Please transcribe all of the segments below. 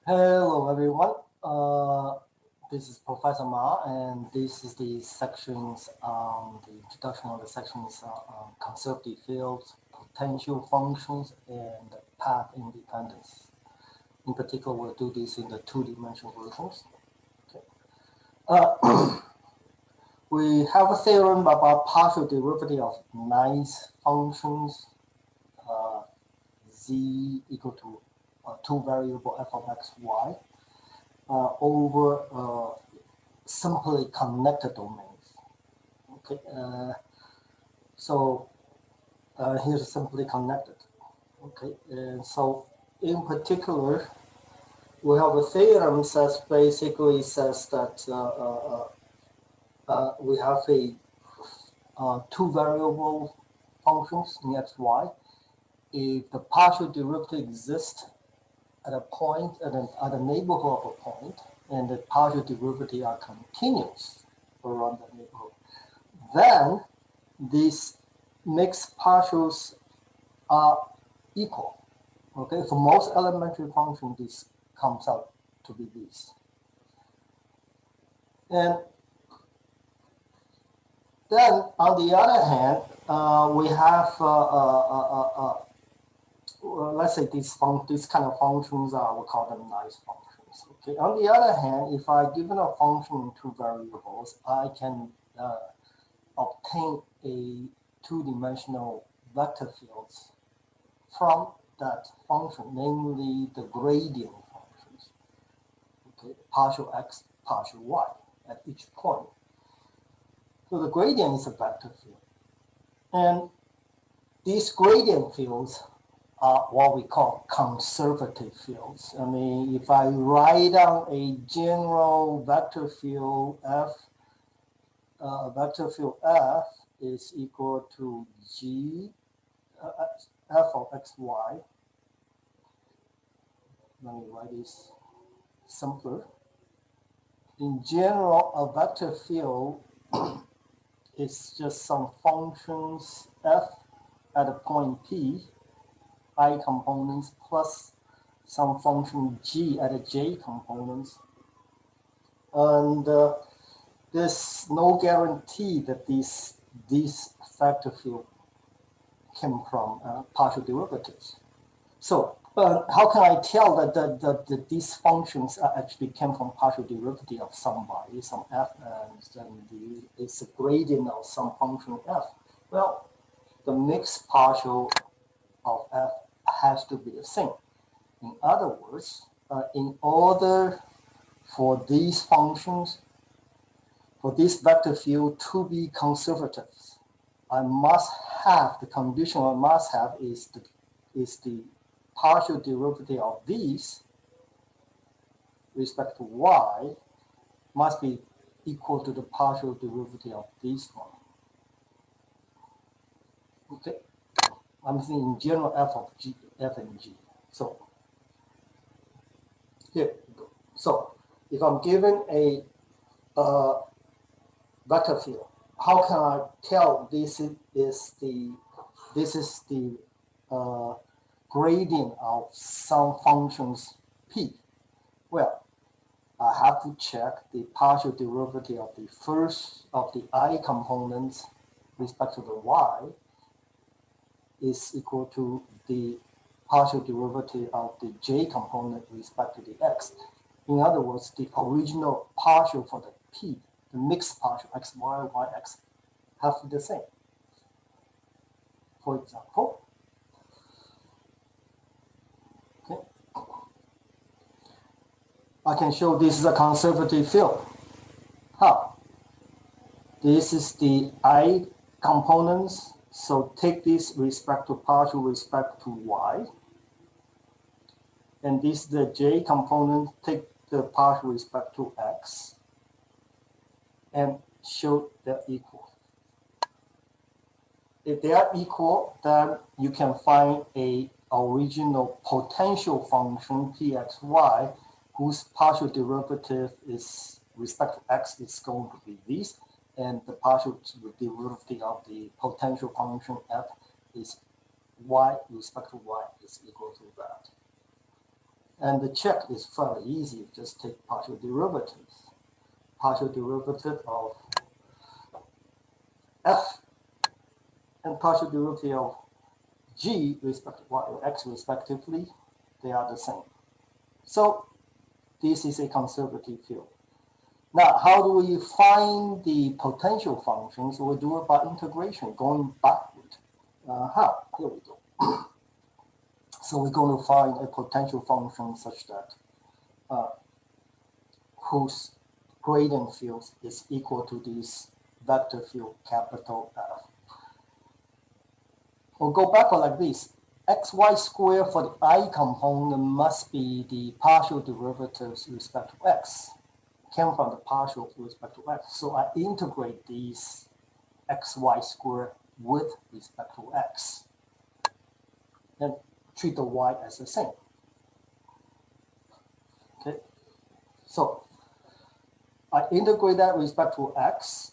Hello, everyone. This is Professor Ma, and this is the sections, the introduction of the sections on conservative fields, potential functions, and path independence. In particular, we'll do this in the two-dimensional versions. Okay. We have a theorem about partial derivative of nice functions, uh, z equal to two variable f of x, y, over simply connected domains. Okay, so here's simply connected. Okay, and so in particular, we have a theorem says basically says that we have a two variable functions in x y. If the partial derivative exists at a point at a neighborhood of a point, and the partial derivative are continuous around the neighborhood, then these mixed partials are equal. Okay, for most elementary functions, this comes out to be this. And then on the other hand, we have let's say these kind of functions are, we call them nice functions. Okay. On the other hand, if I given a function in two variables, I can obtain a two-dimensional vector fields from that function, namely the gradient functions. Okay, partial x, partial y at each point. So the gradient is a vector field, and these gradient fields are what we call conservative fields. I mean, if I write down a general vector field F is equal to G f of xy. Let me write this simpler. In general, a vector field is just some functions f at a point P, I components, plus some function g at a j components. And there's no guarantee that this vector field came from partial derivatives. So how can I tell that these functions actually came from partial derivative of somebody, some f, and it's a gradient of some function f? Well, the mixed partial of f has to be the same. In other words, in order for these functions, for this vector field to be conservative, I must have, the condition I must have is the partial derivative of these respect to y must be equal to the partial derivative of this one. Okay, I'm saying in general f of g, f and g. So here we go. So if I'm given a vector field, how can I tell this is the uh, gradient of some functions p? Well, I have to check the partial derivative of the first of the I components respect to the y is equal to the partial derivative of the j component respect to the x. In other words, the original partial for the p, the mixed partial x, y, y, x, have to be the same. For example, okay, I can show this is a conservative field. How? This is the I components. So take this respect to partial respect to y. And this is the j component, take the partial respect to x. And show they're equal. If they are equal, then you can find a original potential function pxy whose partial derivative is respect to x is going to be this, and the partial derivative of the potential function f is y respect to y is equal to that. And the check is fairly easy. Just take partial derivatives. Partial derivative of f and partial derivative of g respect to y or x respectively, they are the same. So this is a conservative field. Now, how do we find the potential functions? We do it by integration, going backward. How? Here we go. So we're going to find a potential function such that whose gradient field is equal to this vector field capital F. We'll go backward like this. Xy squared for the I component must be the partial derivatives with respect to x. Came from the partial with respect to x. So I integrate these xy squared with respect to x. And treat the y as the same. Okay. So I integrate that with respect to x.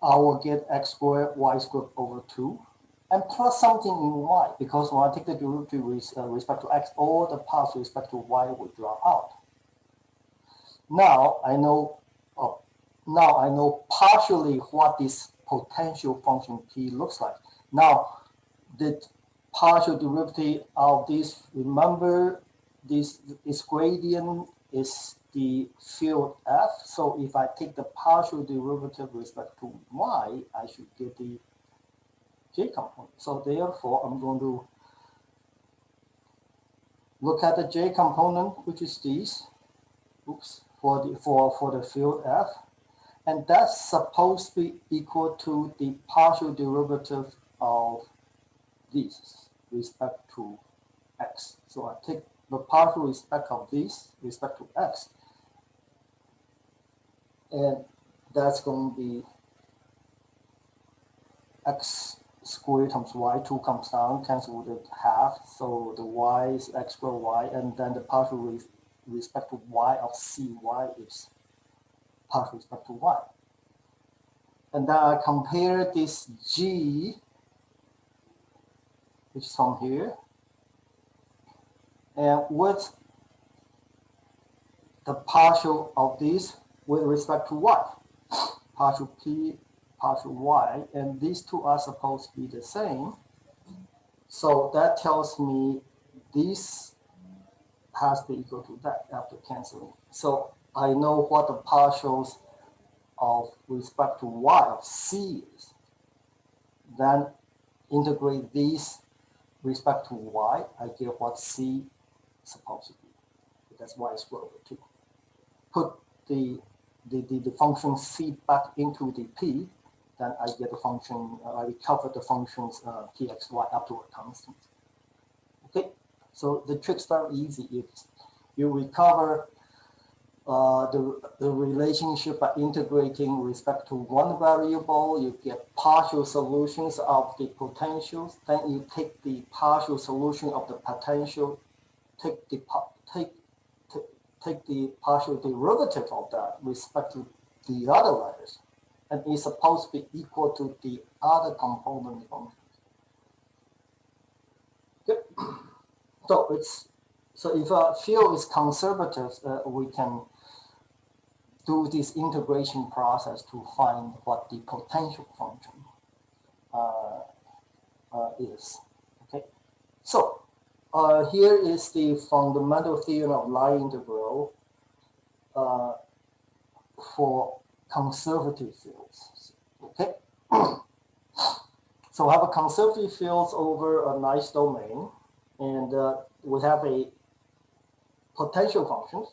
I will get x squared, y squared over 2, and plus something in y, because when I take the derivative with respect to x, all the parts with respect to y will drop out. Now I know partially what this potential function p looks like. Now the partial derivative of this, remember this gradient is the field f. So if I take the partial derivative with respect to y, I should get the j component. So therefore, I'm going to look at the j component, which is this. Oops, for the field f, and that's supposed to be equal to the partial derivative of this respect to x. So I take the partial respect of this respect to x, and that's going to be x squared times y, 2 comes down, cancel with half, so the y is x squared y, and then the partial respect to y of cy is partial respect to y. And then I compare this g, which is from here, and with the partial of this with respect to y, partial p, partial y, and these two are supposed to be the same. So that tells me this has to be equal to that after canceling. So I know what the partials of respect to y of c is. Then integrate these respect to y, I get what c is supposed to be. That's y squared over 2. Put the function c back into the p, then I get the function, I recover the functions pxy up to a constant. Okay, so the trick's very easy. If you recover the relationship by integrating with respect to one variable, you get partial solutions of the potentials. Then you take the partial solution of the potential, take the partial derivative of that with respect to the other letters, and it's supposed to be equal to the other component functions. Okay. So if a field is conservative, we can do this integration process to find what the potential function is. Okay, so here is the fundamental theorem of line integral for conservative fields. Okay, so we have a conservative fields over a nice domain, and we have a potential function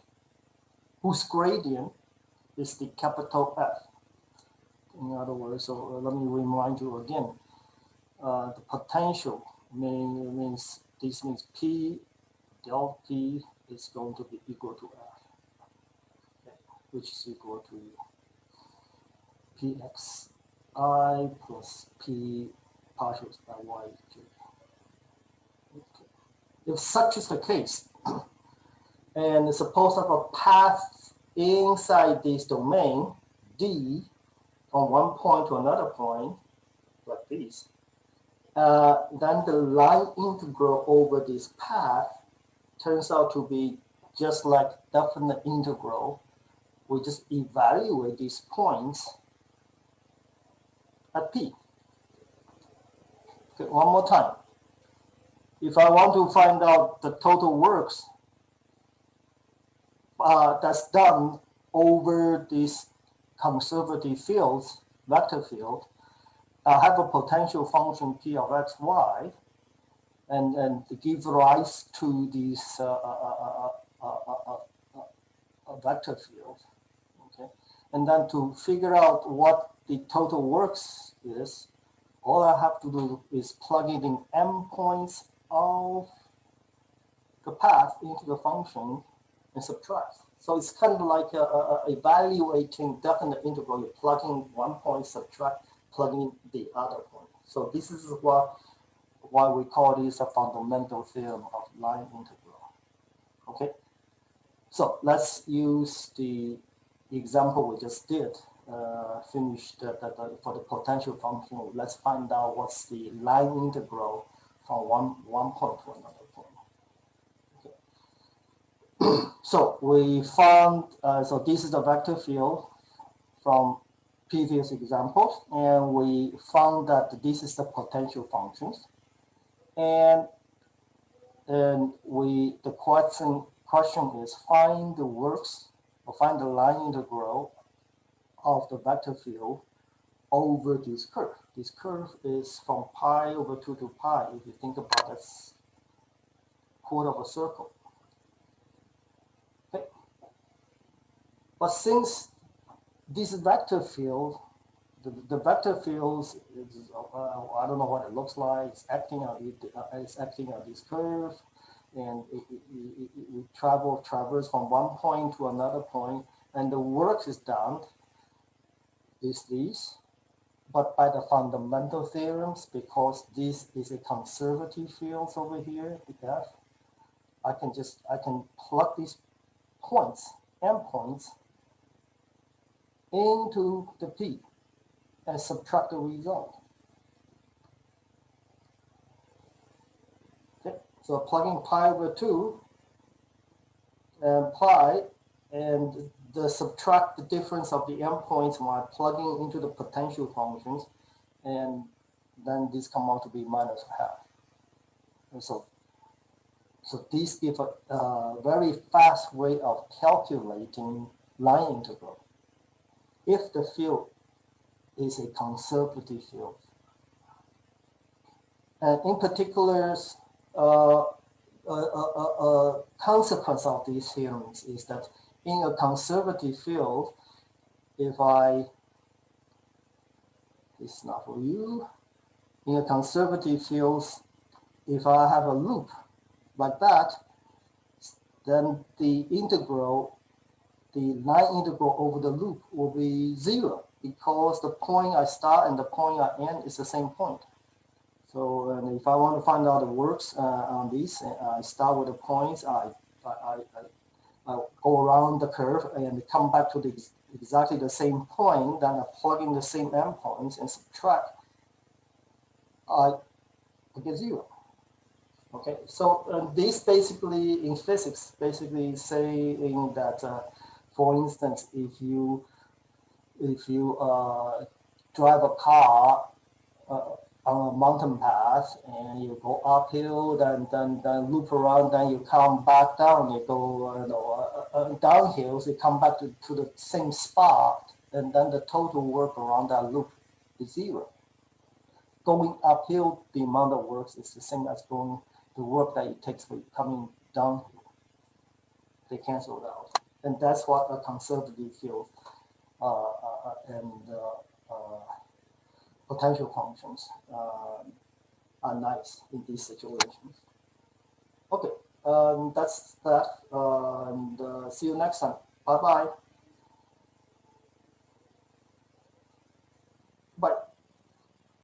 whose gradient is the capital F. In other words, so let me remind you again. The potential means P del P is going to be equal to F, okay, which is equal to Pxi plus P partials by Yj. Okay. If such is the case, and suppose I have a path inside this domain, D, from one point to another point, like this, then the line integral over this path turns out to be just like definite integral. We just evaluate these points at P. Okay, one more time. If I want to find out the total works that's done over these conservative fields, vector field, I have a potential function P of x, y, and give rise to this vector field. Okay, and then to figure out what the total works is, all I have to do is plug it in m points of the path into the function and subtract. So it's kind of like evaluating definite integral. You plug in one point, subtract, plug in the other point. So this is why we call this a fundamental theorem of line integral. Okay, so let's use the example we just did. Finished for the potential function. Let's find out what's the line integral from one point to another point. Okay. So we found, so this is the vector field from previous examples, and we found that this is the potential functions, and the question is find the works or find the line integral of the vector field over this curve. This curve is from pi over 2 to pi. If you think about it, it's quarter of a circle. Okay. But since this vector field, the vector fields, I don't know what it looks like. It's acting on this curve, and we traverse from one point to another point, and the work is done. Is these, but by the fundamental theorems, because this is a conservative field over here, F, I can plug these points, m points, into the P and subtract the result. Okay, so plugging pi over 2 and pi, and subtract the difference of the m points while plugging into the potential functions, and then this come out to be minus half. And so these give a very fast way of calculating line integral if the field is a conservative field. And in particular, a consequence of these theorems is that in a conservative field, it's not for you. In a conservative field, if I have a loop like that, then the line integral over the loop will be 0, because the point I start and the point I end is the same point. So if I want to find out the works on these, I start with the points, I go around the curve and come back to exactly the same point, then I plug in the same endpoints and subtract, I get 0. Okay, so this basically in physics, basically saying that, for instance, if you drive a car on a mountain path and you go uphill, then loop around, then you come back down, you go downhill, so you come back to the same spot, and then the total work around that loop is 0. Going uphill, the amount of work is the same as the work that it takes for coming downhill. They cancel it out. And that's what a conservative field and potential functions are nice in these situations. Okay, that's that. And see you next time. Bye-bye.